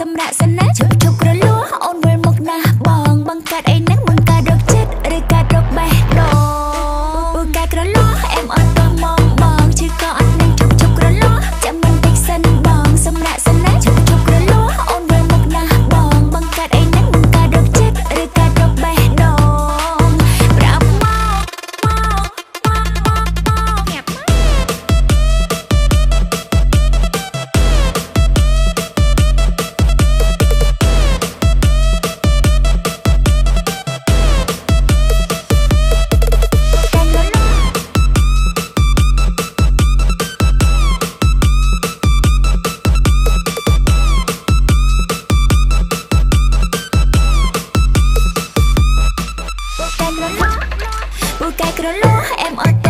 សម្រាប់សិនណាជប់ជប់ក្រលួអូនវិលមកណាបងបង្កើតអីហ្នឹងបង្កើតរកចិត្តឬកើតរកបេះដូងបង្កើតក្រលួអែមអត់ទៅមងបងជឿក៏អត់នឹងជប់ជប់ក្រលួចាំមិនតិចសិនបងសម្រាប់សិនណាជប់ជប់ក្រលួអូនវិលមកណាបងបង្កើតអីហ្នឹងបង្កើតរកចិត្តឬកើតរកបេះដូងប្រាប់ពូកែក្រលួអែមអត់